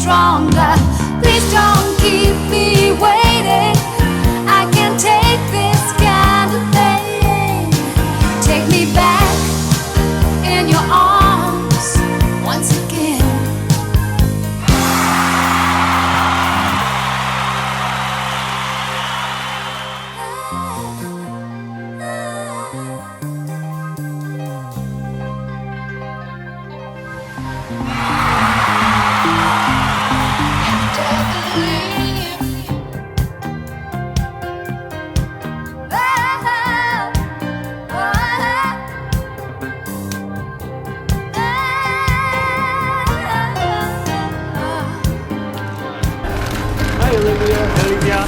stronger. Please don't keep me waiting. I can't take this kind of thing. Take me back in your arms once again. Hi, Olivia. Olivia.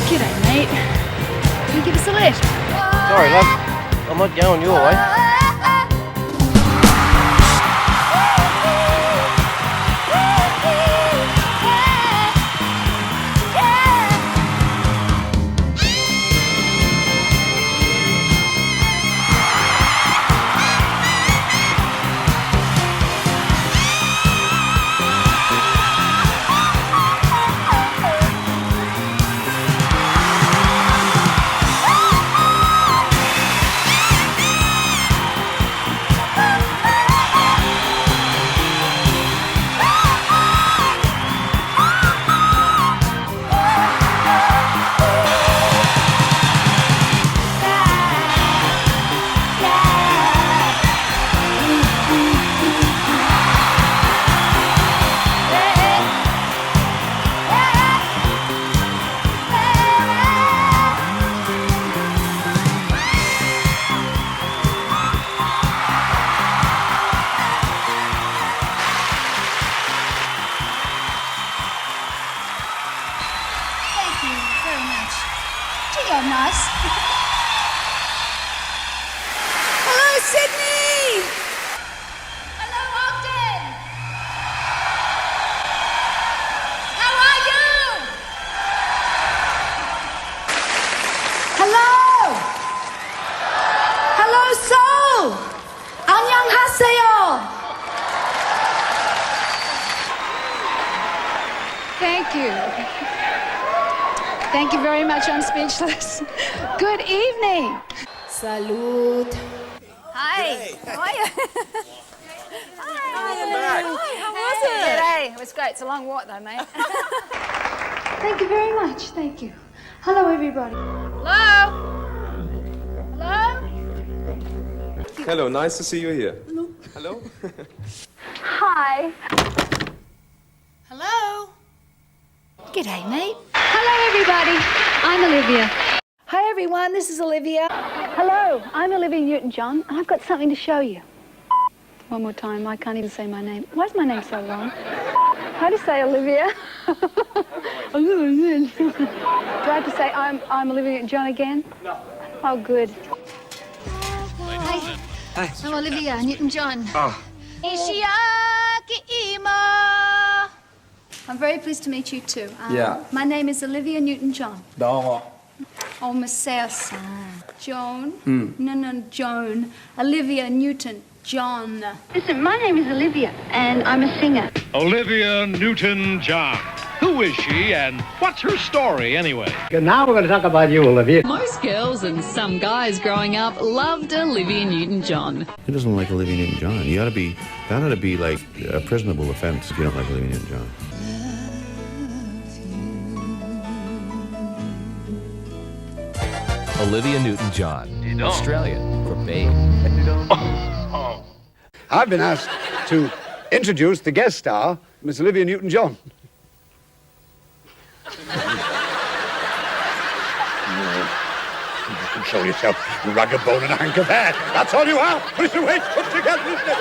G'day, mate. Can you give us a lift? Sorry, love. I'm not going your way. Thank you very much. Gee, you're nice. Hello, Sydney! Hello, Ogden! How are you? Hello! Hello, Seoul! 안녕하세요! Thank you. Thank you very much. I'm speechless. Good evening. Salud. Hi. How are you? Hi. How was it? G'day. It was great. It's a long walk though, mate. Thank you very much. Thank you. Hello, everybody. Hello? Hello? Hello, nice to see you here. Hello? Hi. Hello? G'day, mate. Hello, everybody. I'm Olivia. Hi, everyone. This is Olivia. Hello, I'm Olivia Newton-John, and I've got something to show you. One more time. I can't even say my name. Why is my name so long? How do you say Olivia? Do I have to say I'm Olivia Newton-John again? No. Oh, good. Hi. Hi. I'm Olivia Newton-John. Oh. I'm very pleased to meet you too. Yeah. My name is Olivia Newton-John. どうも。 Oh, Messias. Joan? No, Joan. Olivia Newton-John. Listen, my name is Olivia, and I'm a singer. Olivia Newton-John. Who is she and what's her story anyway? Now we're going to talk about you, Olivia. Most girls and some guys growing up loved Olivia Newton-John. Who doesn't like Olivia Newton-John? That ought to be like a prisonable offense if you don't like Olivia Newton-John. Olivia Newton-John, Australian for Babe. I've been asked to introduce the guest star, Miss Olivia Newton-John. You can show yourself, you rugged bone and a hank of hair. That's all you are. Put your weight put together, isn't it?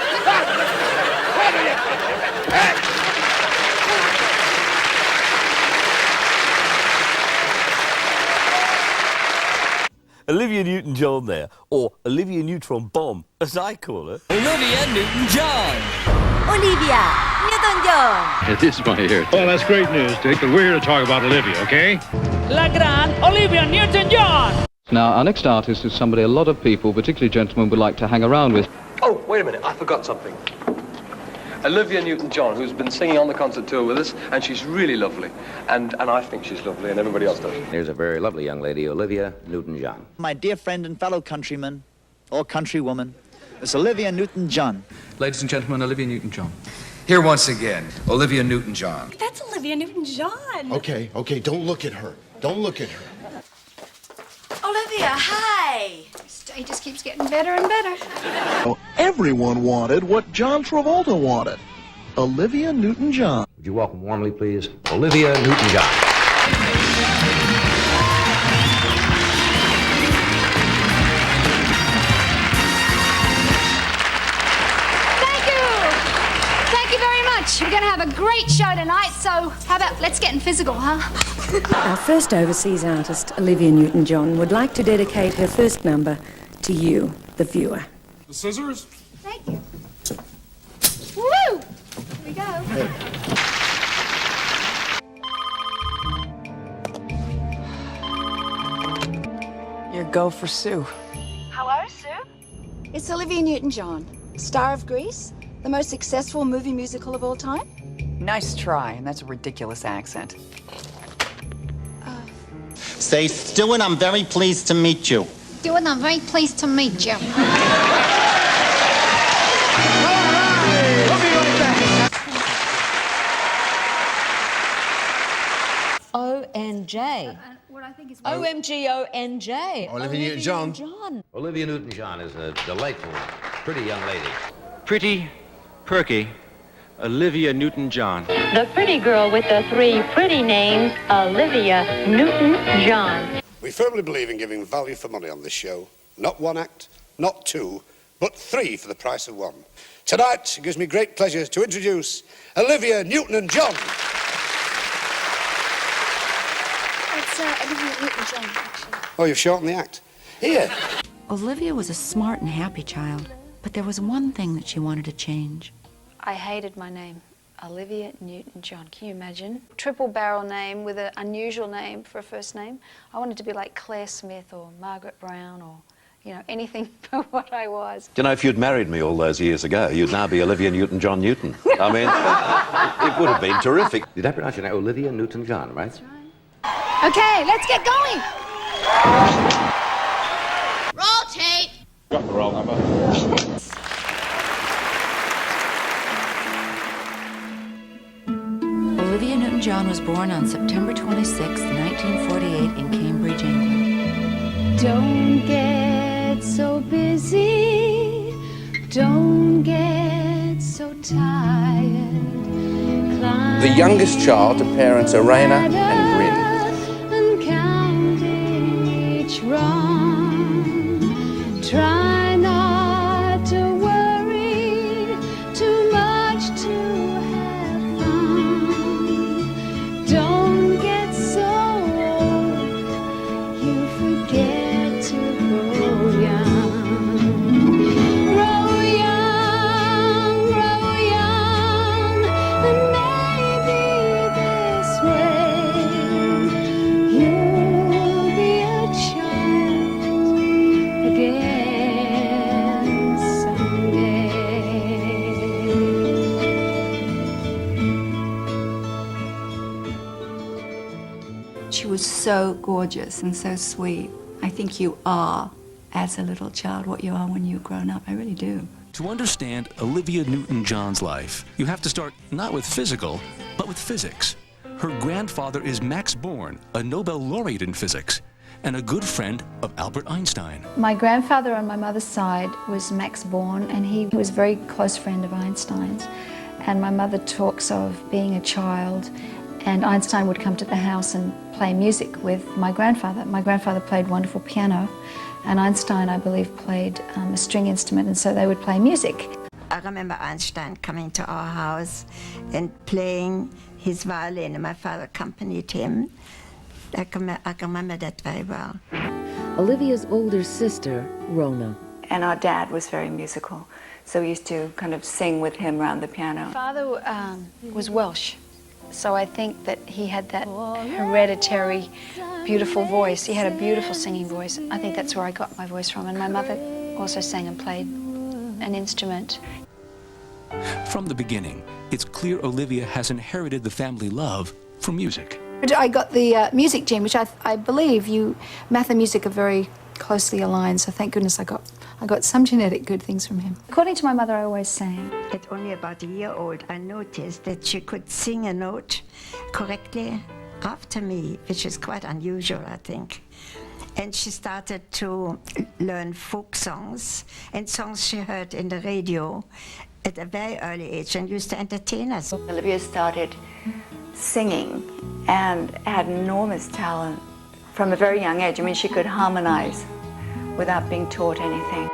What are you? Olivia Newton-John there, or Olivia Neutron Bomb, as I call her. Olivia Newton-John. Olivia Newton Newton-John. It is my ear. Well, that's great news, Dick, but we're here to talk about Olivia, okay? La gran Olivia Newton-John. Now, our next artist is somebody a lot of people, particularly gentlemen, would like to hang around with. Oh, wait a minute, I forgot something. Olivia Newton-John, who's been singing on the concert tour with us, and she's really lovely. And I think she's lovely, and everybody else does. Here's a very lovely young lady, Olivia Newton-John. My dear friend and fellow countryman, or countrywoman, Miss Olivia Newton-John. Ladies and gentlemen, Olivia Newton-John. Here once again, Olivia Newton-John. That's Olivia Newton-John. Okay, don't look at her. Don't look at her. Olivia, hi. He just keeps getting better and better. Well, everyone wanted what John Travolta wanted. Olivia Newton-John. Would you welcome warmly, please, Olivia Newton-John. We're going to have a great show tonight, so how about let's get in physical, huh? Our first overseas artist, Olivia Newton-John, would like to dedicate her first number to you, the viewer. The scissors? Thank you. Woo! Here we go. Your go for Sue. Hello, Sue? It's Olivia Newton-John, star of Grease. The most successful movie musical of all time? Nice try, and that's a ridiculous accent. Say, Stuart, I'm very pleased to meet you. Stuart, I'm very pleased to meet you. O-N-J. What I think is O-M-G-O-N-J. Olivia Newton-John. Olivia Newton-John is a delightful, pretty young lady. Pretty, perky, Olivia Newton-John. The pretty girl with the three pretty names, Olivia Newton-John. We firmly believe in giving value for money on this show. Not one act, not two, but three for the price of one. Tonight, it gives me great pleasure to introduce Olivia Newton-John. It's Olivia Newton-John, actually. Oh, you've shortened the act. Here. Olivia was a smart and happy child, but there was one thing that she wanted to change. I hated my name, Olivia Newton-John. Can you imagine? Triple barrel name with an unusual name for a first name. I wanted to be like Claire Smith or Margaret Brown or, you know, anything but what I was. Do you know, if you'd married me all those years ago, you'd now be Olivia Newton-John Newton. I mean, it would have been terrific. Did I pronounce your name Olivia Newton-John, right? That's right. Okay, let's get going. Roll tape. Got the roll number. Olivia Newton-John was born on September 26, 1948 in Cambridge, England. Don't get so busy, don't get so tired. The youngest child to parents Arena and Bryn. And counting each run. Try not to worry too much to have fun. Don't get so old you forget to grow young. Grow young, and maybe this way you'll be a child again someday. She was so gorgeous and so sweet. I think you are, as a little child, what you are when you've grown up. I really do. To understand Olivia Newton-John's life, you have to start not with physical, but with physics. Her grandfather is Max Born, a Nobel laureate in physics, and a good friend of Albert Einstein. My grandfather on my mother's side was Max Born, and he was a very close friend of Einstein's. And my mother talks of being a child, and Einstein would come to the house and play music with my grandfather. My grandfather played wonderful piano, and Einstein, I believe, played a string instrument, and so they would play music. I remember Einstein coming to our house and playing his violin, and my father accompanied him. I can remember that very well. Olivia's older sister, Rona, And our dad was very musical, so we used to kind of sing with him around the piano. Father was Welsh, so I think that he had that hereditary, beautiful voice. He had a beautiful singing voice. I think that's where I got my voice from. And my mother also sang and played an instrument. From the beginning, it's clear Olivia has inherited the family love for music. I got the music gene, which I believe math and music are very closely aligned, so thank goodness I got some genetic good things from him. According to my mother, I always sang. At only about a year old, I noticed that she could sing a note correctly after me, which is quite unusual, I think. And she started to learn folk songs and songs she heard in the radio at a very early age and used to entertain us. Olivia started singing and had enormous talent from a very young age. I mean, she could harmonize without being taught anything.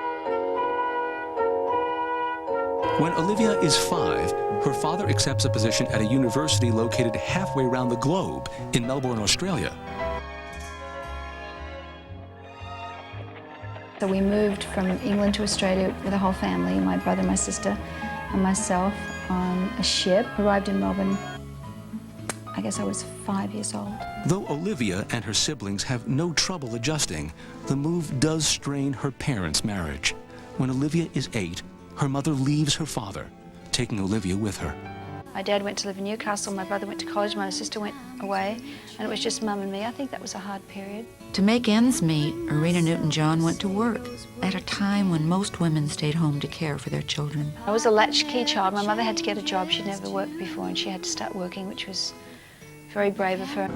When Olivia is 5, her father accepts a position at a university located halfway around the globe in Melbourne, Australia. So we moved from England to Australia with the whole family, my brother, my sister, and myself, on a ship. Arrived in Melbourne, I guess I was 5 years old. Though Olivia and her siblings have no trouble adjusting, the move does strain her parents' marriage. When Olivia is 8, her mother leaves her father, taking Olivia with her. My dad went to live in Newcastle, my brother went to college, my sister went away, and it was just Mum and me. I think that was a hard period. To make ends meet, Irina Newton-John went to work at a time when most women stayed home to care for their children. I was a latchkey child. My mother had to get a job. She'd never worked before, and she had to start working, which was very brave of her.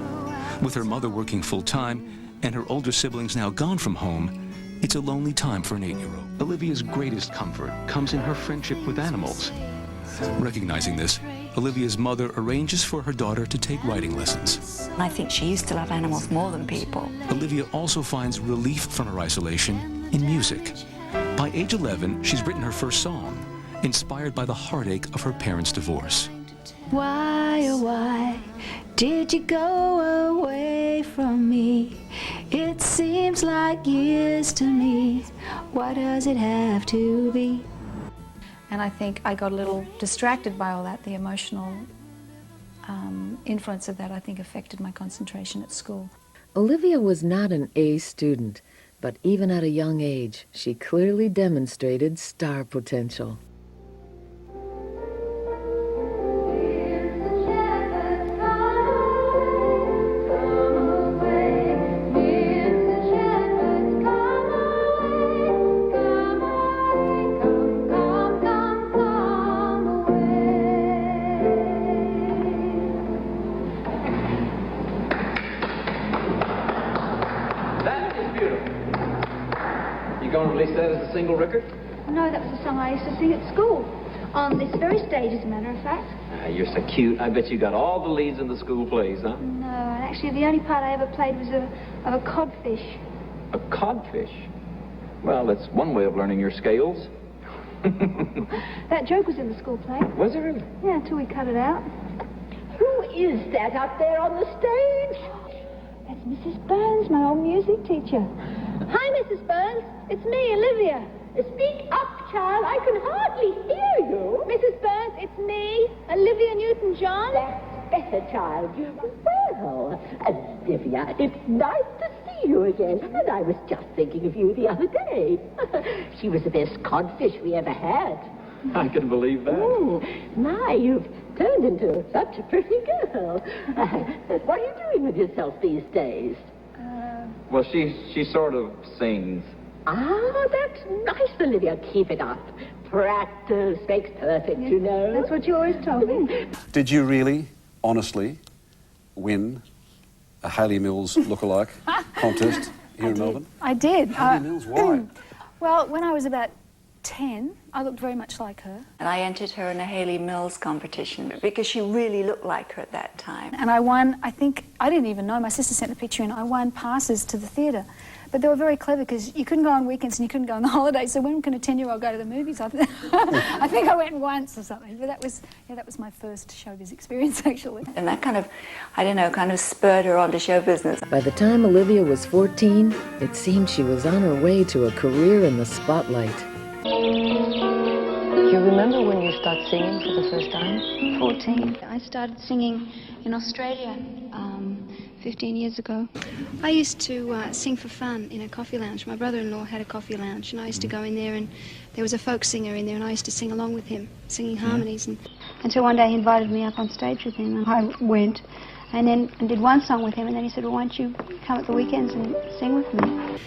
With her mother working full-time and her older siblings now gone from home, it's a lonely time for an 8-year-old. Olivia's greatest comfort comes in her friendship with animals. Recognizing this, Olivia's mother arranges for her daughter to take writing lessons. I think she used to love animals more than people. Olivia also finds relief from her isolation in music. By age 11, she's written her first song, inspired by the heartache of her parents' divorce. Why, oh why, did you go away from me? It seems like years to me. Why does it have to be? And I think I got a little distracted by all that. The emotional influence of that, I think, affected my concentration at school. Olivia was not an A student, but even at a young age, she clearly demonstrated star potential. Single record? No, that was a song I used to sing at school. On this very stage, as a matter of fact. You're so cute. I bet you got all the leads in the school plays, huh? No, and actually the only part I ever played was of a codfish. A codfish? Well, that's one way of learning your scales. That joke was in the school play. Was it really? Yeah, until we cut it out. Who is that up there on the stage? That's Mrs. Burns, my old music teacher. Hi, Mrs. Burns. It's me, Olivia. Speak up, child. I can hardly hear you. Mrs. Burns, it's me, Olivia Newton-John. That's better, child. Well, Olivia, it's nice to see you again. And I was just thinking of you the other day. She was the best codfish we ever had. I can believe that. My, you've turned into such a pretty girl. What are you doing with yourself these days? Well, she sort of sings. Ah, that's nice, Olivia. Keep it up. Practice makes perfect, you know. That's what you always told me. Did you really, honestly, win a Hayley Mills lookalike contest here in Melbourne? I did. Hayley Mills, why? Well, when I was about 10, I looked very much like her. And I entered her in a Hayley Mills competition because she really looked like her at that time. And I won, I think, I didn't even know, my sister sent the picture in, I won passes to the theatre But they were very clever because you couldn't go on weekends and you couldn't go on the holidays. So when can a 10-year-old go to the movies? I think I went once or something. But that was my first showbiz experience, actually. And that kind of, I don't know, kind of spurred her on to show business. By the time Olivia was 14, it seemed she was on her way to a career in the spotlight. Do you remember when you started singing for the first time? 14. I started singing in Australia 15 years ago. I used to sing for fun in a coffee lounge. My brother-in-law had a coffee lounge, and I used to go in there, and there was a folk singer in there, and I used to sing along with him, singing harmonies. Until one day he invited me up on stage with him, and I went, and then did one song with him, and then he said, well, why don't you come at the weekends and sing with me?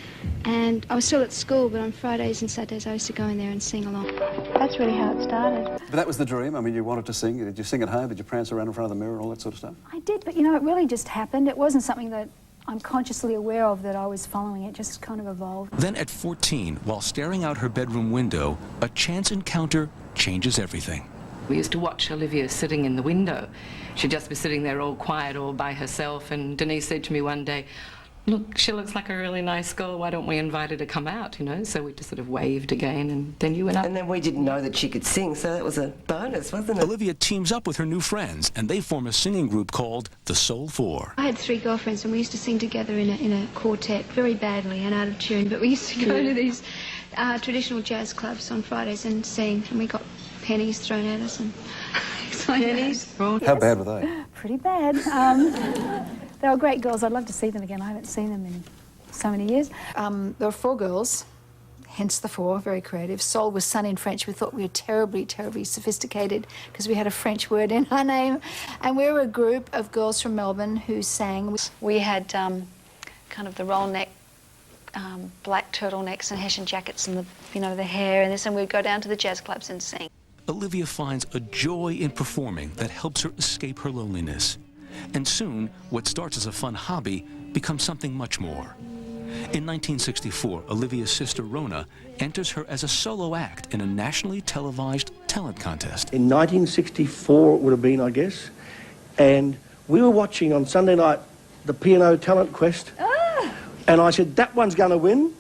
And I was still at school, but on Fridays and Saturdays I used to go in there and sing along. That's really how it started. But that was the dream? I mean, you wanted to sing. Did you sing at home? Did you prance around in front of the mirror and all that sort of stuff? I did, but you know, it really just happened. It wasn't something that I'm consciously aware of that I was following. It just kind of evolved. Then at 14, while staring out her bedroom window, a chance encounter changes everything. We used to watch Olivia sitting in the window. She'd just be sitting there all quiet, all by herself, and Denise said to me one day, look, she looks like a really nice girl, why don't we invite her to come out, you know? So we just sort of waved again, and then you went up. And then we didn't know that she could sing, so that was a bonus, wasn't it? Olivia teams up with her new friends, and they form a singing group called the Soul Four. I had 3 girlfriends, and we used to sing together in a quartet, very badly and out of tune, but we used to go to these traditional jazz clubs on Fridays and sing, and we got pennies thrown at us and pennies. How bad were they? Pretty bad. They were great girls. I'd love to see them again. I haven't seen them in so many years. There were 4 girls, hence the 4, very creative. Soul was sung in French. We thought we were terribly, terribly sophisticated because we had a French word in our name. And we were a group of girls from Melbourne who sang. We had kind of the roll neck, black turtlenecks and hessian jackets and the hair and this, and we'd go down to the jazz clubs and sing. Olivia finds a joy in performing that helps her escape her loneliness. And soon, what starts as a fun hobby becomes something much more. In 1964, Olivia's sister Rona enters her as a solo act in a nationally televised talent contest. In 1964 it would have been, I guess, and we were watching on Sunday night the P&O Talent Quest, and I said, that one's going to win,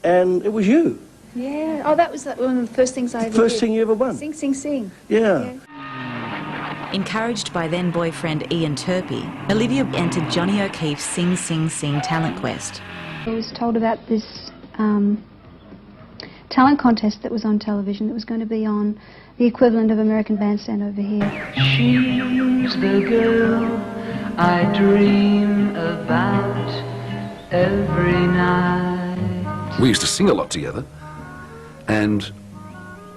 and it was you. Yeah. Oh, that was one of the first things I ever did. First thing you ever won. Sing, sing, sing. Yeah. Encouraged by then-boyfriend Ian Turpie, Olivia entered Johnny O'Keeffe's Sing, Sing, Sing talent quest. I was told about this talent contest that was on television that was going to be on the equivalent of American Bandstand over here. She's the girl I dream about every night. We used to sing a lot together, and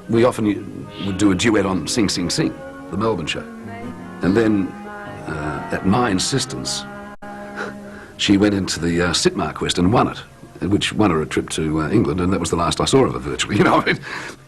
we often would do a duet on Sing, Sing, Sing, the Melbourne show. And then, at my insistence, she went into the Sitmar quest and won it, which won her a trip to England, and that was the last I saw of her virtually, you know, I mean,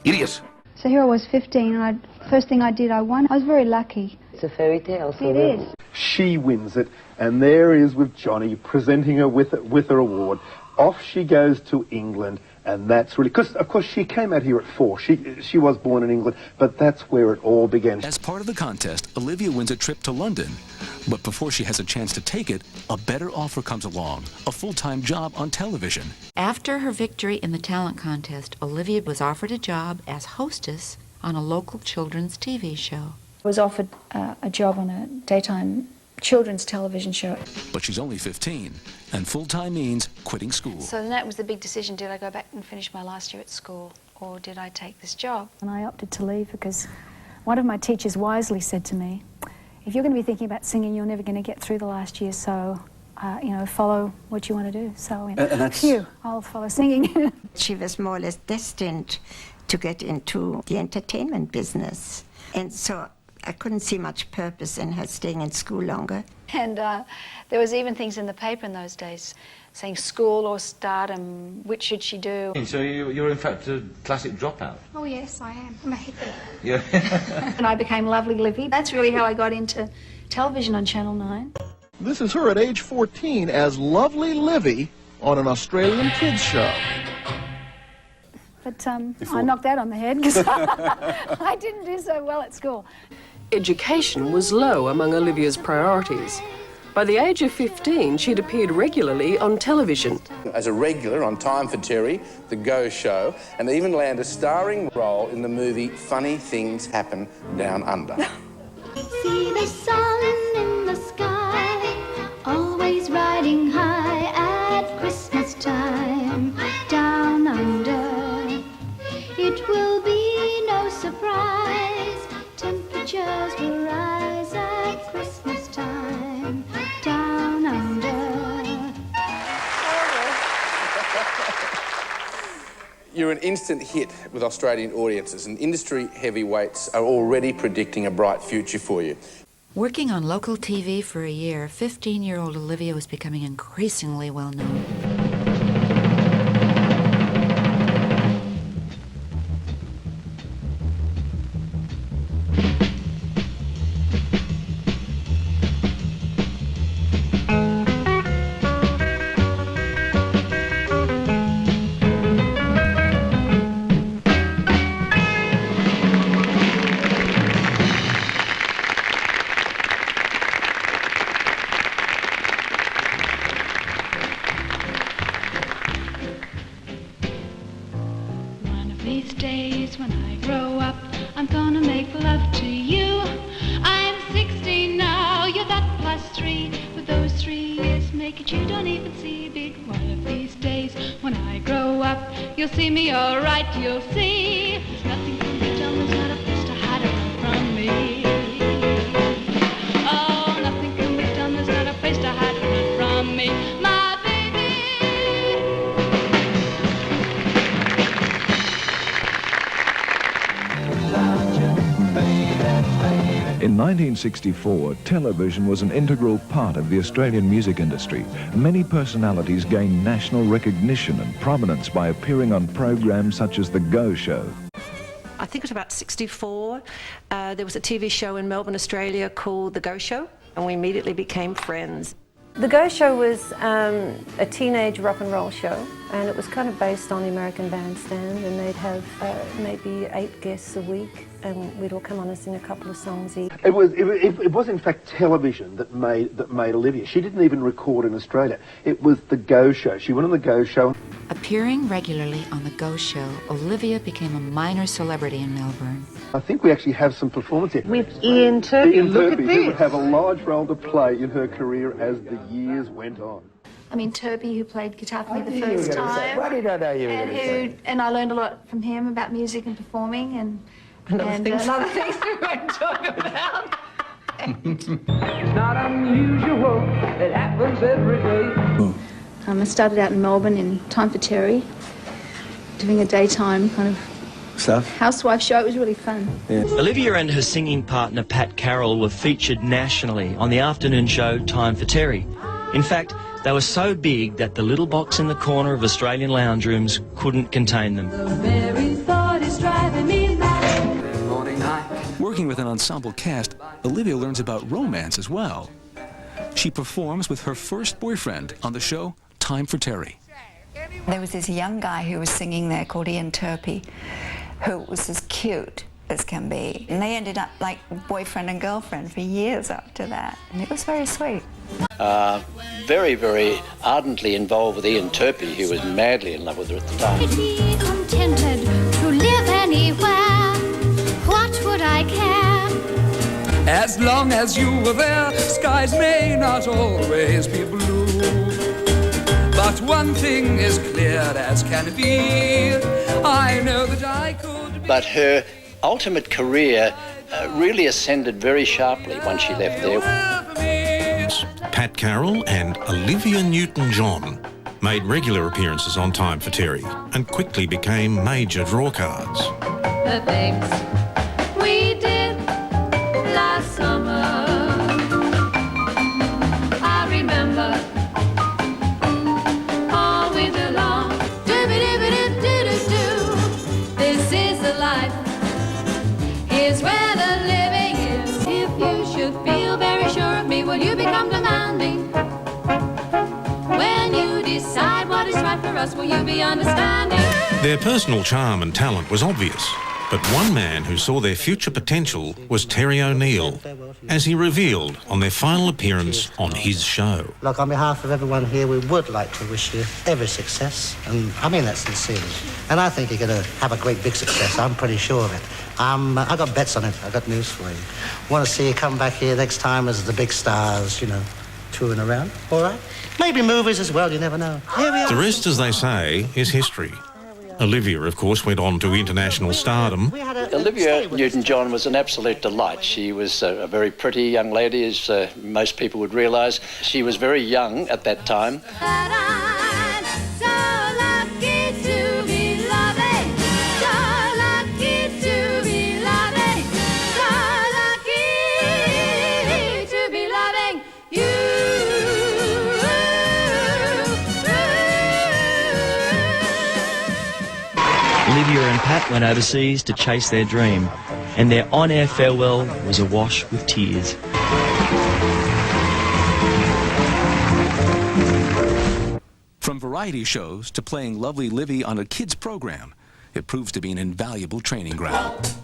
idiot. So here I was 15, and first thing I did, I won. I was very lucky. It's a fairy tale. So it is. She wins it, and there he is with Johnny, presenting her with her award. Off she goes to England, and that's really... Because, of course, she came out here at 4. She was born in England, but that's where it all began. As part of the contest, Olivia wins a trip to London. But before she has a chance to take it, a better offer comes along, a full-time job on television. After her victory in the talent contest, Olivia was offered a job as hostess on a local children's TV show. I was offered a job on a daytime children's television show. But she's only 15, and full-time means quitting school. So then that was the big decision. Did I go back and finish my last year at school, or did I take this job? And I opted to leave because one of my teachers wisely said to me, if you're going to be thinking about singing, you're never going to get through the last year, so, follow what you want to do. So, phew, I'll follow singing. She was more or less destined to get into the entertainment business. And so I couldn't see much purpose in her staying in school longer. And there was even things in the paper in those days saying school or stardom, which should she do? So you're in fact a classic dropout? Oh yes, I am. I'm a hippie. Yeah. And I became Lovely Livy. That's really how I got into television on Channel 9. This is her at age 14 as Lovely Livy on an Australian kids show. But I knocked that on the head because I didn't do so well at school. Education was low among Olivia's priorities. By the age of 15, she'd appeared regularly on television. As a regular on Time for Terry, The Go Show, and even land a starring role in the movie Funny Things Happen Down Under. See the sun in the sky, always riding high at Christmas time, down under. It will be no surprise, temperatures will rise at Christmas time, down under. You're an instant hit with Australian audiences, and industry heavyweights are already predicting a bright future for you. Working on local TV for a year, 15-year-old Olivia was becoming increasingly well known. These days when I grow up, I'm gonna make love to you. I'm 16 now, you're that +3. With those 3 years make it you don't even see big. One of these days when I grow up, you'll see me alright, you'll see. There's nothing can be done, there's not a place to hide or run from me. Oh, nothing can be done, there's not a place to hide or run from me. My baby. In 1964, television was an integral part of the Australian music industry. Many personalities gained national recognition and prominence by appearing on programs such as The Go Show. I think it was about 64. There was a TV show in Melbourne, Australia called The Go Show, and we immediately became friends. The Go Show was a teenage rock and roll show, and it was kind of based on the American Bandstand, and they'd have maybe 8 guests a week, and we'd all come on and sing a couple of songs each. It was in fact television that made Olivia. She didn't even record in Australia. It was The Go Show. She went on The Go Show. Appearing regularly on The Go Show, Olivia became a minor celebrity in Melbourne. I think we actually have some performance here. With Ian Turpie. Ian Look Turpie, at who this. would have a large role to play in her career as the years went on. I mean, Turpie, who played guitar for me the knew you were first gonna say- time. why did I know you were gonna say? And I learned a lot from him about music and performing and other things. other things we won't talk about. Not unusual, it happens every day. I started out in Melbourne in Time for Terry, doing a daytime kind of housewife show. It was really fun. Olivia and her singing partner Pat Carroll were featured nationally on the afternoon show Time for Terry. In fact, they were so big that the little box in the corner of Australian lounge rooms couldn't contain them. Working with an ensemble cast, Olivia learns about romance as well. She performs with her first boyfriend on the show Time for Terry. There was this young guy who was singing there called Ian Turpie, who was as cute as can be. And they ended up like boyfriend and girlfriend for years after that. And it was very sweet. Very, very ardently involved with Ian Turpie, who was madly in love with her at the time. Be contented to live anywhere. What would I care? As long as you were there, skies may not always be blue. But one thing is clear as can be. I know that I could. But her ultimate career really ascended very sharply once she left there. Pat Carroll and Olivia Newton-John made regular appearances on Time for Terry and quickly became major drawcards. The things we did last summer, I remember all winter long. Do-be-do-be-do-do-do-do. This is the life. Here's where the living is. If you should feel very sure of me, will you become demanding? When you decide what is right for us, will you be understanding? Their personal charm and talent was obvious, But one man who saw their future potential was Terry O'Neill, as he revealed on their final appearance on his show. Look, on behalf of everyone here, we would like to wish you every success, and I mean that sincerely. And I think you're going to have a great big success, I'm pretty sure of it. I got bets on it. I got news for you. Want to see you come back here next time as the big stars, you know, touring around, all right? Maybe movies as well, you never know. Here we are. The rest, as they say, is history. Olivia, of course, went on to international stardom. Olivia Newton-John was an absolute delight. She was a very pretty young lady, as most people would realise. She was very young at that time. Olivia and Pat went overseas to chase their dream, and their on-air farewell was awash with tears. From variety shows to playing lovely Livy on a kids' program, it proves to be an invaluable training ground.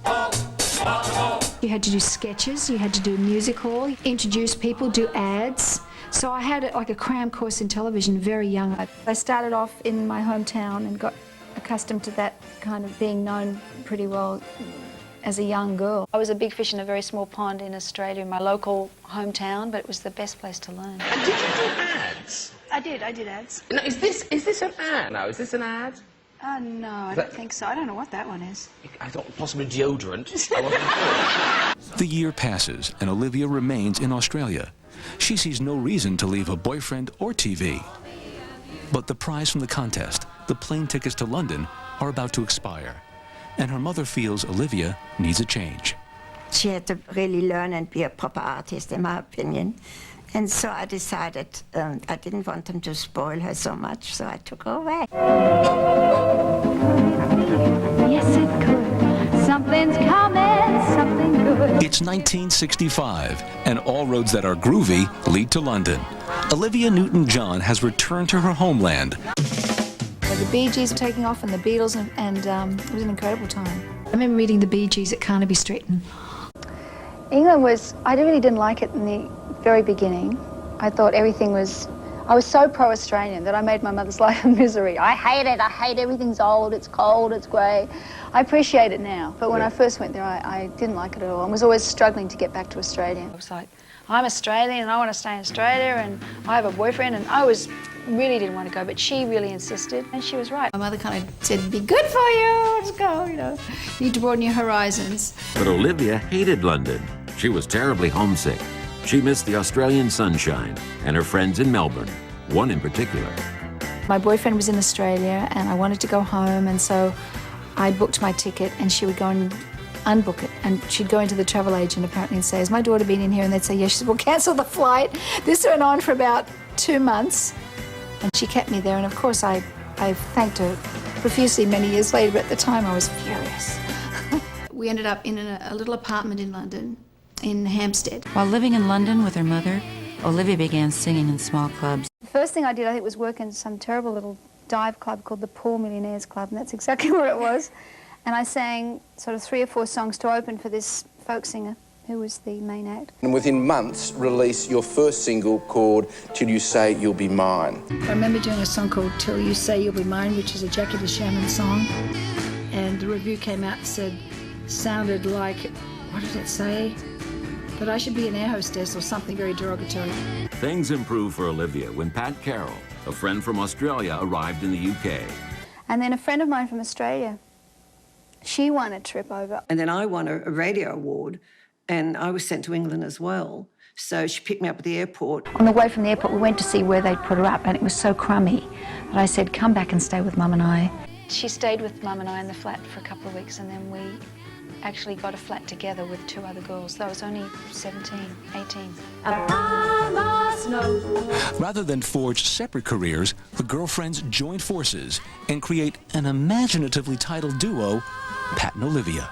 You had to do sketches, you had to do music hall, introduce people, do ads. So I had like a cram course in television very young. I started off in my hometown and got accustomed to that kind of being known pretty well as a young girl. I was a big fish in a very small pond in Australia, in my local hometown, but it was the best place to learn. And did you do ads? I did ads. No, is this an ad? No, is this an ad? No, I don't think so. I don't know what that one is. I thought possibly deodorant. The year passes and Olivia remains in Australia. She sees no reason to leave a boyfriend or TV. But the prize from the contest, the plane tickets to London, are about to expire. And her mother feels Olivia needs a change. She had to really learn and be a proper artist, in my opinion. And so I decided I didn't want them to spoil her so much, so I took her away. Yes, it could. Something's coming, something good. It's 1965, and all roads that are groovy lead to London. Olivia Newton-John has returned to her homeland. The Bee Gees were taking off and the Beatles, and it was an incredible time. I remember meeting the Bee Gees at Carnaby Street. England was, I really didn't like it in the very beginning. I thought everything was, I was so pro-Australian that I made my mother's life a misery. I hate everything's old, it's cold, it's grey. I appreciate it now, but when I first went there, I didn't like it at all. I was always struggling to get back to Australia. I was like, I'm Australian and I want to stay in Australia and I have a boyfriend, and I really didn't want to go, but she really insisted, and she was right. My mother kind of said, be good for you, let's go, you know. You need to broaden your horizons. But Olivia hated London. She was terribly homesick. She missed the Australian sunshine and her friends in Melbourne, one in particular. My boyfriend was in Australia and I wanted to go home, and so I booked my ticket and she would go and unbook it, and she'd go into the travel agent apparently and say, has my daughter been in here? And they'd say, yes. She said, well, cancel the flight. This went on for about 2 months. And she kept me there, and of course I thanked her profusely many years later, but at the time I was furious. We ended up in a little apartment in London, in Hampstead. While living in London with her mother, Olivia began singing in small clubs. The first thing I did, I think, was work in some terrible little dive club called the Poor Millionaires Club, and that's exactly where it was. And I sang sort of 3 or 4 songs to open for this folk singer, who was the main act. And within months, release your first single called Till You Say You'll Be Mine. I remember doing a song called Till You Say You'll Be Mine, which is a Jackie DeShaman song. And the review came out and said, sounded like, what did it say? That I should be an air hostess or something very derogatory. Things improved for Olivia when Pat Carroll, a friend from Australia, arrived in the UK. And then a friend of mine from Australia, she won a trip over. And then I won a radio award, and I was sent to England as well. So she picked me up at the airport. On the way from the airport, we went to see where they'd put her up, and it was so crummy that I said, come back and stay with Mum and I. She stayed with Mum and I in the flat for a couple of weeks, and then we actually got a flat together with 2 other girls. I was only 17, 18. Rather than forge separate careers, the girlfriends joined forces and create an imaginatively titled duo, Pat and Olivia.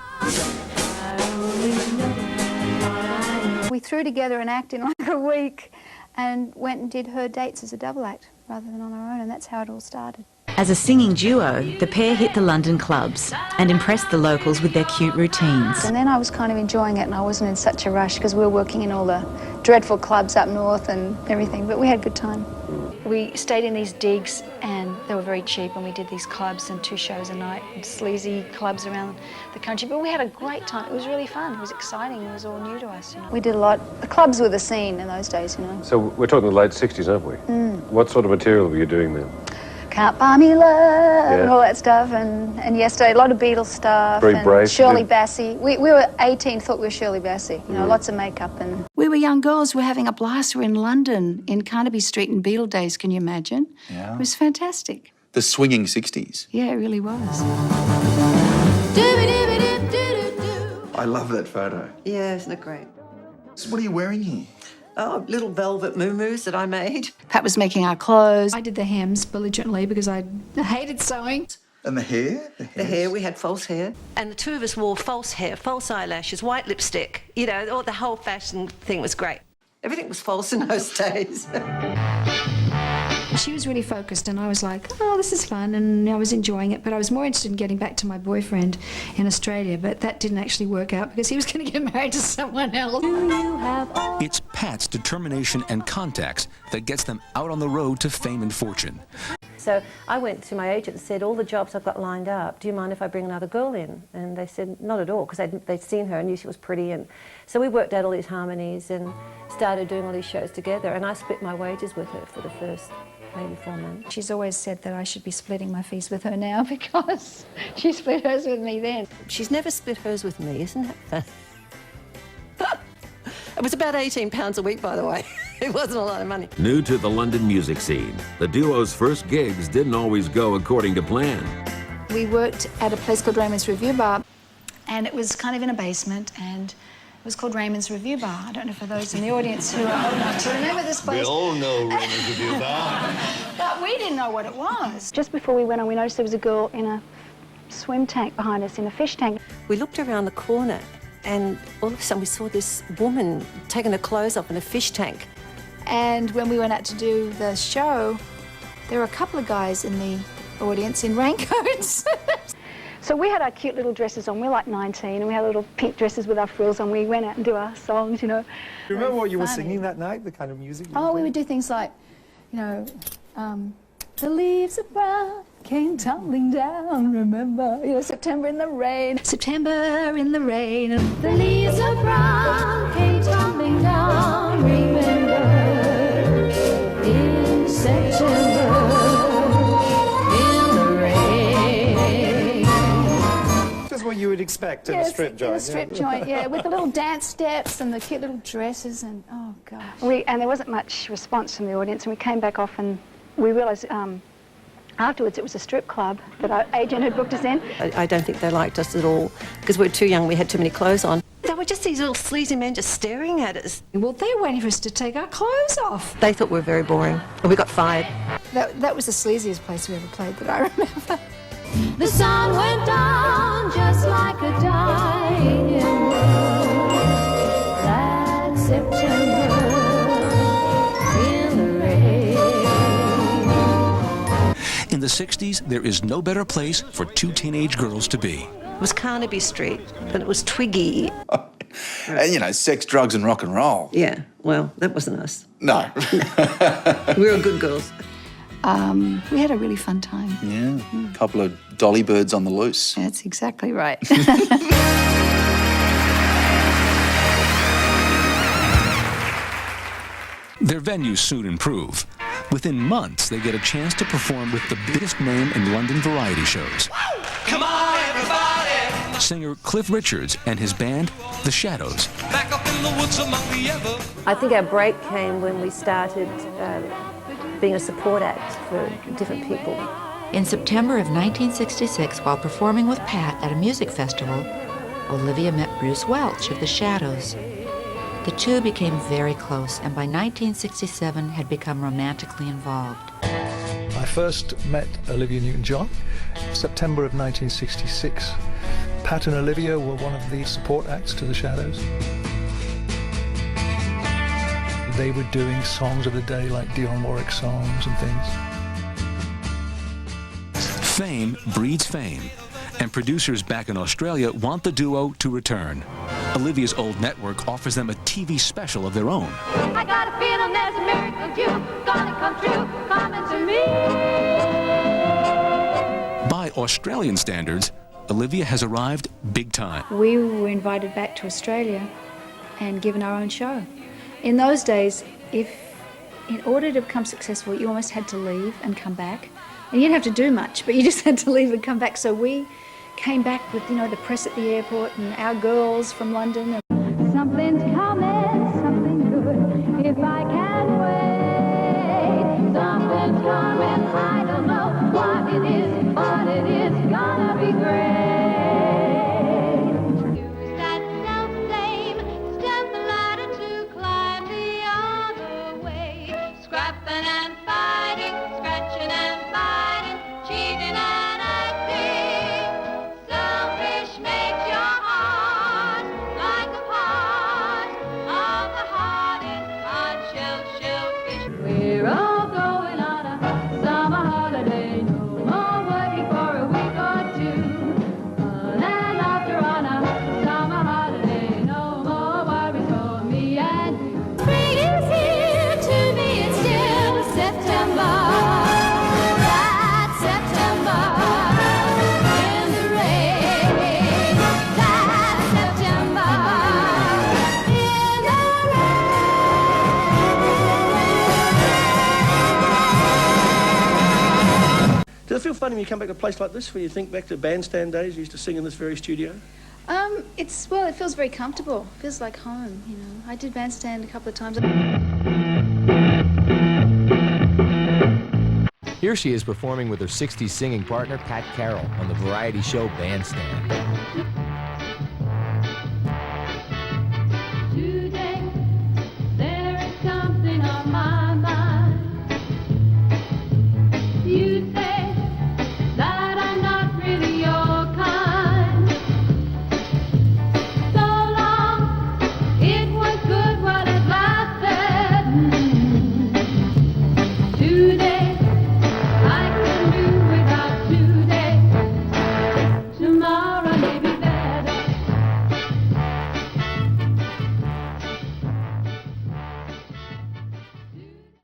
We threw together an act in like a week and went and did her dates as a double act rather than on our own, and that's how it all started. As a singing duo, the pair hit the London clubs and impressed the locals with their cute routines. And then I was kind of enjoying it, and I wasn't in such a rush because we were working in all the dreadful clubs up north and everything, but we had a good time. We stayed in these digs, and they were very cheap, and we did these clubs and 2 shows a night, and sleazy clubs around the country, but we had a great time. It was really fun. It was exciting. It was all new to us. You know. We did a lot. The clubs were the scene in those days, you know. So we're talking the late 60s, aren't we? What sort of material were you doing then? Can't Buy Me Love and all that stuff, and yesterday a lot of Beatles stuff. Very and brave. Shirley Bassey. We were 18, thought we were Shirley Bassey. You know, lots of makeup and. We were young girls. We were having a blast. We were in London, in Carnaby Street in Beatle days. Can you imagine? Yeah. It was fantastic. The swinging 60s. Yeah, it really was. I love that photo. Yeah, isn't it great? So what are you wearing here? Oh, little velvet moo-moos that I made. Pat was making our clothes. I did the hems belligerently because I hated sewing. And the hair? The hair, we had false hair. And the 2 of us wore false hair, false eyelashes, white lipstick. You know, all the whole fashion thing was great. Everything was false in those days. She was really focused, and I was like, oh, this is fun, and I was enjoying it, but I was more interested in getting back to my boyfriend in Australia, but that didn't actually work out because he was going to get married to someone else. It's Pat's determination and contacts that gets them out on the road to fame and fortune. So I went to my agent and said, all the jobs I've got lined up, do you mind if I bring another girl in? And they said, not at all, because they'd seen her and knew she was pretty. And so we worked out all these harmonies and started doing all these shows together. And I split my wages with her for the first maybe 4 months. She's always said that I should be splitting my fees with her now because she split hers with me then. She's never split hers with me, isn't that fun? It was about £18 a week, by the way. It wasn't a lot of money. New to the London music scene, the duo's first gigs didn't always go according to plan. We worked at a place called Raymond's Review Bar, and it was kind of in a basement, and it was called Raymond's Review Bar. I don't know for those in the audience who are old enough to remember this place. We all know Raymond's Review Bar. But we didn't know what it was. Just before we went on, we noticed there was a girl in a swim tank behind us, in a fish tank. We looked around the corner, and all of a sudden we saw this woman taking her clothes off in a fish tank. And when we went out to do the show, there were a couple of guys in the audience in raincoats. So we had our cute little dresses on. We were like 19, and we had little pink dresses with our frills on. We went out and do our songs, you know. Do you remember what you were singing that night, the kind of music? Oh, we would do things like, you know, the leaves are brown, came tumbling down, remember, you know, September in the rain, September in the rain. The leaves are brown, came tumbling down, remember, in September. What you would expect in a strip joint. In a strip joint, yeah, with the little dance steps and the cute little dresses and, oh, gosh. And there wasn't much response from the audience, and we came back off and we realised afterwards it was a strip club that our agent had booked us in. I don't think they liked us at all because we were too young, we had too many clothes on. They were just these little sleazy men just staring at us. Well, they were waiting for us to take our clothes off. They thought we were very boring, and we got fired. That was the sleaziest place we ever played that I remember. The sun went down just like a dying world. That September in the rain. In the 60s, there is no better place for 2 teenage girls to be. It was Carnaby Street, but it was Twiggy. And, you know, sex, drugs and rock and roll. Yeah, well, that wasn't us. No. We were good girls. We had a really fun time. Yeah, a couple of dolly birds on the loose. That's exactly right. Their venues soon improve. Within months, they get a chance to perform with the biggest name in London variety shows. Come on, everybody! Singer Cliff Richards and his band, The Shadows. Back up in the woods among the ever. I think our break came when we started being a support act for different people. In September of 1966, while performing with Pat at a music festival, Olivia met Bruce Welch of The Shadows. The two became very close, and by 1967 had become romantically involved. I first met Olivia Newton-John in September of 1966. Pat and Olivia were one of the support acts to The Shadows. They were doing songs of the day like Dionne Warwick songs and things. Fame breeds fame, and producers back in Australia want the duo to return. Olivia's old network offers them a TV special of their own. I got a feeling there's a miracle due, gonna come true, coming to me. By Australian standards, Olivia has arrived big time. We were invited back to Australia and given our own show. In those days, in order to become successful, you almost had to leave and come back. And you didn't have to do much, but you just had to leave and come back. So we came back with, the press at the airport and our girls from London. Something's coming, something good, if I can wait. Something's coming, I don't know what it is, but it is gonna be great. Use that self-same, step the ladder to climb the other way. Scrapping and fighting, scratching and fighting, cheating and acting. Selfish makes your heart like a part of the hardest shellfish. We're all going on a summer holiday, no more working for a week or two. On and after on a summer holiday, no more worries for me and you. Spring is here, to me it's still September. That September in the rain. That September in the rain. Does it feel funny when you come back to a place like this, where you think back to bandstand days, you used to sing in this very studio? It feels very comfortable. It feels like home, I did bandstand a couple of times. Here she is performing with her 60s singing partner, Pat Carroll, on the variety show Bandstand. Today, there is something on my mind. You say that I'm not really your kind. So long, it was good while it lasted. Today, I can do without today. Tomorrow may be better.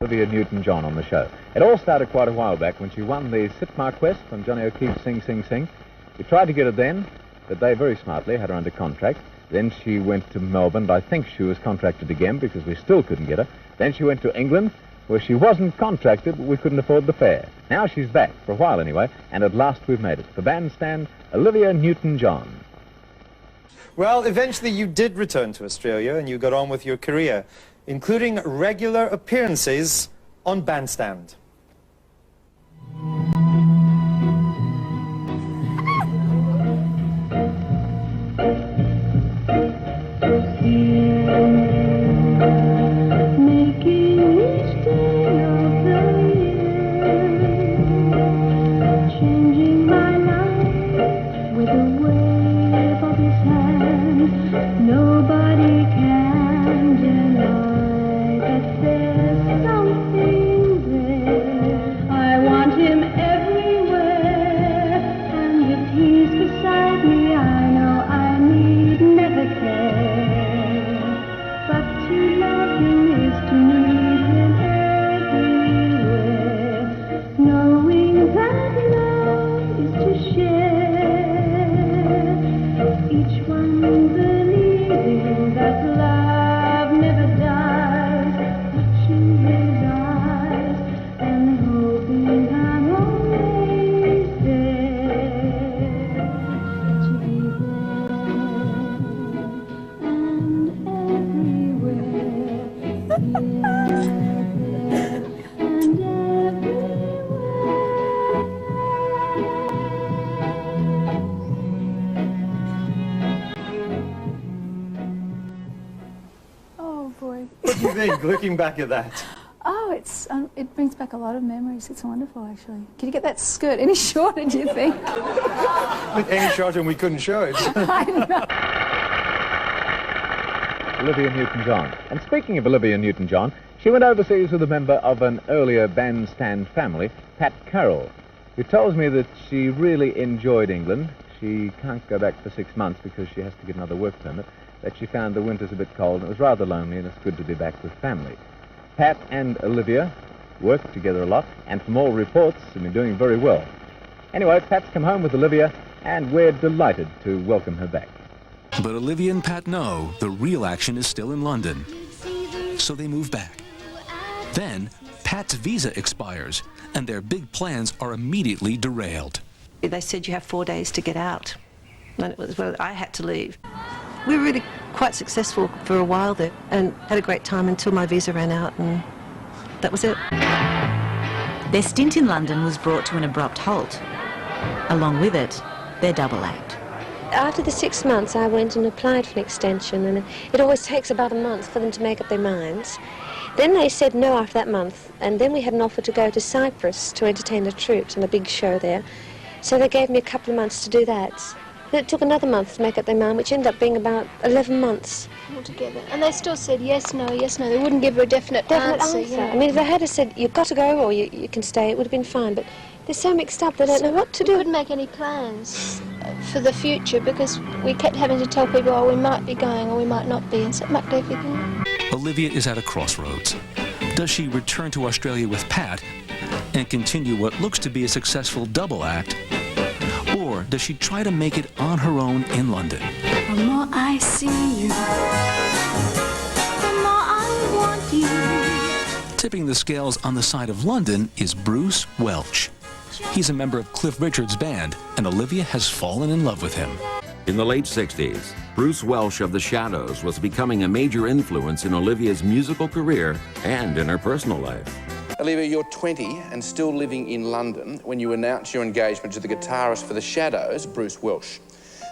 Olivia Newton-John on the show. It all started quite a while back when she won the Sitmar Quest from Johnny O'Keefe's Sing Sing Sing. We tried to get her then, but they very smartly had her under contract. Then she went to Melbourne. I think she was contracted again because we still couldn't get her. Then she went to England, where she wasn't contracted, but we couldn't afford the fare. Now she's back, for a while anyway, and at last we've made it. For Bandstand, Olivia Newton-John. Well, eventually you did return to Australia and you got on with your career, including regular appearances on Bandstand. Making each day of the year, changing my life with a wave of his hand. Nobody can deny that there's something there. I want him everywhere, and if he's beside me, I know I need never care. But to love him is to need him everywhere, knowing that love is to share. Each one believing that love never dies, watching his eyes and hoping I'm always there to be there and everywhere, here, there, and everywhere. Oh boy. What do you think, looking back at that? Oh, it brings back a lot of memories. It's wonderful, actually. Can you get that skirt any shorter, do you think? Any shorter and we couldn't show it. I know. Olivia Newton-John. And speaking of Olivia Newton-John, she went overseas with a member of an earlier Bandstand family, Pat Carroll. who tells me that she really enjoyed England. She can't go back for 6 months because she has to get another work permit, that she found the winters a bit cold and it was rather lonely and it's good to be back with family. Pat and Olivia work together a lot, and from all reports have been doing very well. Anyway, Pat's come home with Olivia, and we're delighted to welcome her back. But Olivia and Pat know the real action is still in London, so they move back. Then, Pat's visa expires, and their big plans are immediately derailed. They said you have 4 days to get out, and it was, well, I had to leave. We were really quite successful for a while there, and had a great time until my visa ran out, and that was it. Their stint in London was brought to an abrupt halt. Along with it, their double act. After the 6 months, I went and applied for an extension, and it always takes about a month for them to make up their minds. Then they said no after that month, and then we had an offer to go to Cyprus to entertain the troops on a big show there. So they gave me a couple of months to do that. It took another month to make up their mind, which ended up being about 11 months. Altogether. And they still said yes, no, yes, no. They wouldn't give her a definite answer. You know. I mean, if they had said, you've got to go or you can stay, it would have been fine. But they're so mixed up, they don't know what to do. We couldn't make any plans for the future because we kept having to tell people, oh, we might be going or we might not be, and so it mucked everything. Olivia is at a crossroads. Does she return to Australia with Pat and continue what looks to be a successful double act? Or does she try to make it on her own in London? The more I see you, the more I want you. Tipping the scales on the side of London is Bruce Welch. He's a member of Cliff Richard's band, and Olivia has fallen in love with him. In the late 60s, Bruce Welch of the Shadows was becoming a major influence in Olivia's musical career and in her personal life. Olivia, you're 20 and still living in London when you announce your engagement to the guitarist for the Shadows, Bruce Welch.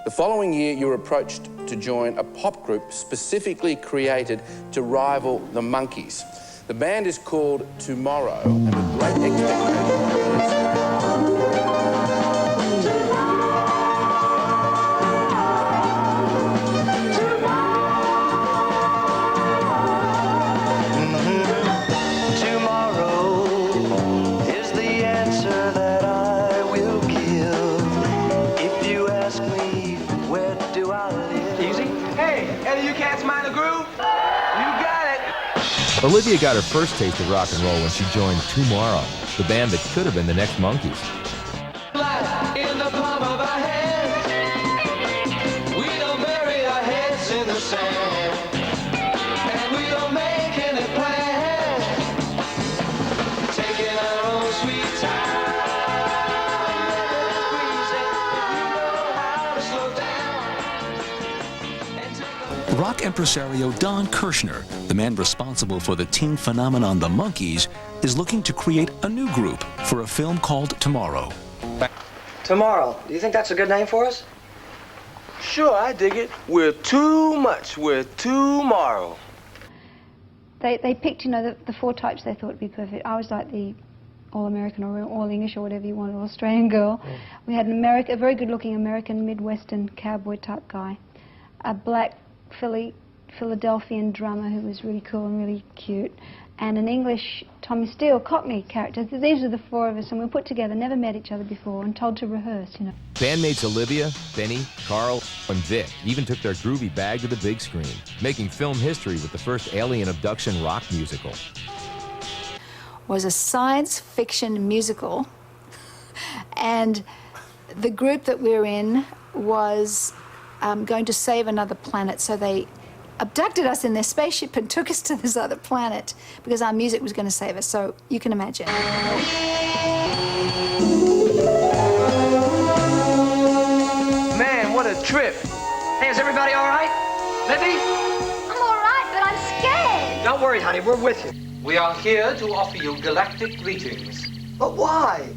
The following year, you were approached to join a pop group specifically created to rival the Monkees. The band is called Toomorrow, and with great expectations. Olivia got her first taste of rock and roll when she joined Toomorrow, the band that could have been the next Monkees. In the palm of our hands, we don't bury our heads in the sand, and we don't make any plans, taking our own sweet time. Rock impresario Don Kirshner, the man responsible for the teen phenomenon The Monkees, is looking to create a new group for a film called Toomorrow. Toomorrow. Do you think that's a good name for us? Sure, I dig it. We're too much. We're Toomorrow. They picked, you know, the 4 types they thought would be perfect. I was like the all-American or all-English or whatever you wanted, Australian girl. We had a very good-looking American Midwestern cowboy-type guy. A black Philadelphian drummer who was really cool and really cute, and an English Tommy Steele Cockney character. These are the 4 of us, and we were put together, never met each other before, and told to rehearse, you know. Bandmates Olivia, Benny, Carl, and Vic even took their groovy bag to the big screen, making film history with the first alien abduction rock musical. Was a science fiction musical, and the group that we're in was going to save another planet, so they abducted us in their spaceship and took us to this other planet because our music was going to save us, so you can imagine. Man, what a trip. Hey, is everybody all right? Libby? I'm all right, but I'm scared. Don't worry, honey, we're with you. We are here to offer you galactic greetings. But why?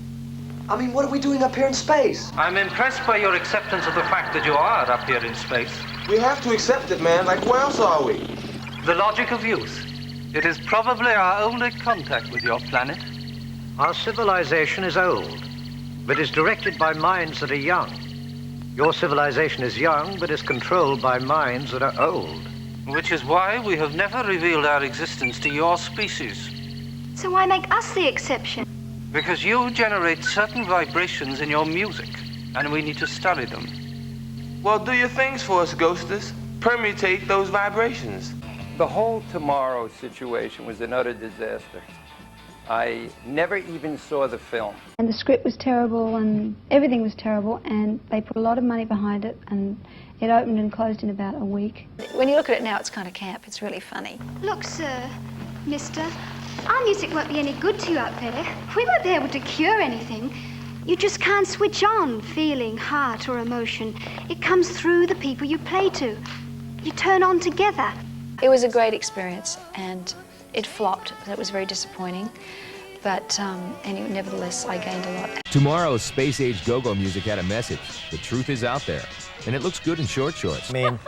I mean, what are we doing up here in space? I'm impressed by your acceptance of the fact that you are up here in space. We have to accept it, man. Like, where else are we? The logic of youth. It is probably our only contact with your planet. Our civilization is old, but is directed by minds that are young. Your civilization is young, but is controlled by minds that are old. Which is why we have never revealed our existence to your species. So why make us the exception? Because you generate certain vibrations in your music, and we need to study them. Well, do your things for us, Ghostess. Permutate those vibrations. The whole Toomorrow situation was an utter disaster. I never even saw the film. And the script was terrible and everything was terrible, and they put a lot of money behind it, and it opened and closed in about a week. When you look at it now, it's kind of camp. It's really funny. Look, sir, mister, our music won't be any good to you out there. We won't be able to cure anything. You just can't switch on feeling, heart, or emotion. It comes through the people you play to. You turn on together. It was a great experience, and it flopped. It was very disappointing, but nevertheless, I gained a lot. Tomorrow's space-age go-go music had a message. The truth is out there, and it looks good in short shorts. I mean,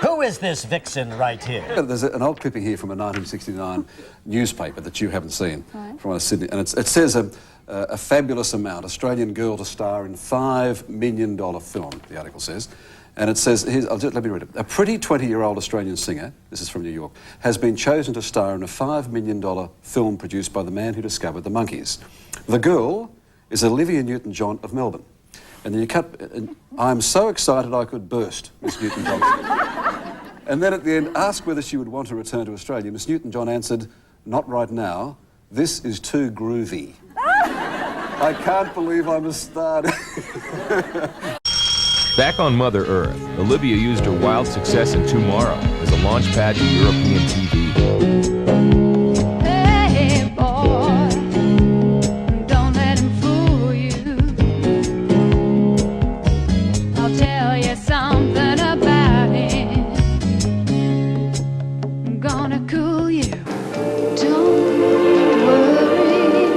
who is this vixen right here? There's an old clipping here from a 1969 newspaper that you haven't seen, from Sydney, and it says a fabulous amount, Australian girl to star in $5 million film, the article says. And it says, let me read it. A pretty 20-year-old Australian singer, this is from New York, has been chosen to star in a $5 million film produced by the man who discovered the monkeys. The girl is Olivia Newton-John of Melbourne. And then you cut, and I'm so excited I could burst, Miss Newton-John. And then at the end, asked whether she would want to return to Australia. Miss Newton-John answered, not right now, this is too groovy. I can't believe I'm a star. Back on Mother Earth, Olivia used her wild success in Toomorrow as a launch pad to European TV. Hey, boy, don't let him fool you. I'll tell you something about him. I'm gonna cool you. Don't worry.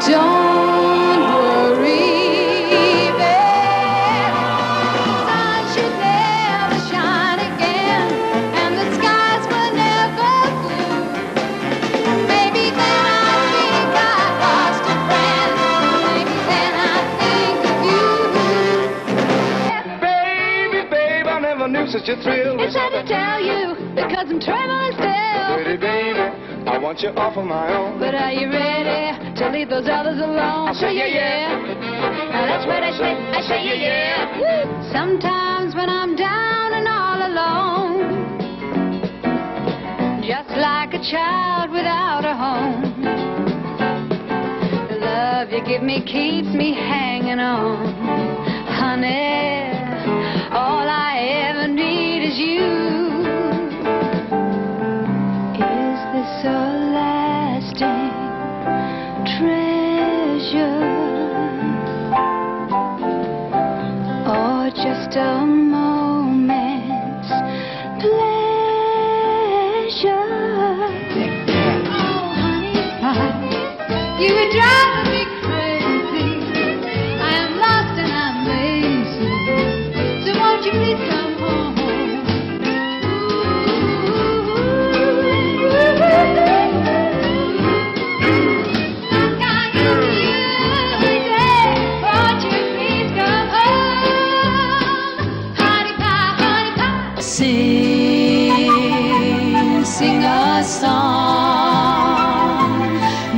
Don't worry. Such a thrill. It's hard to tell you because I'm trembling still. Pretty baby, I want you all for my own. But are you ready to leave those others alone? I say yeah. Now that's what I say yeah. Woo. Sometimes when I'm down and all alone, just like a child without a home, the love you give me keeps me hanging on. Honey, all I ever need is you. Is this a lasting treasure, or just a moment's pleasure? Oh, honey, you would drive me crazy. I am lost and I'm lazy. So won't you please come home? Won't you please come home? Honey pie. Sing a song.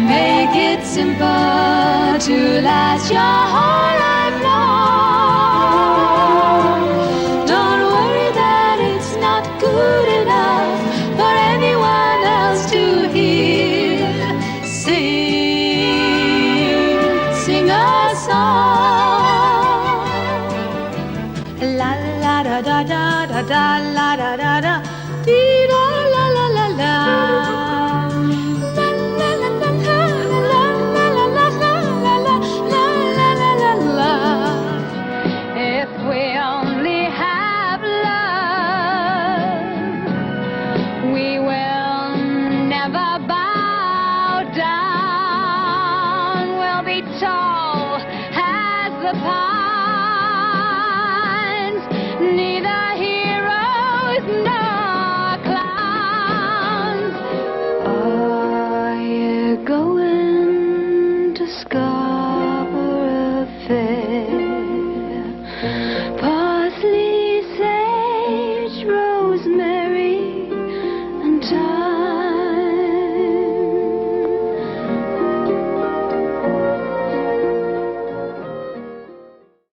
Make it simple to last your whole life long. Don't worry that it's not good enough for anyone else to hear. Sing a song. La la da da da da da la da da da dee da la la la la.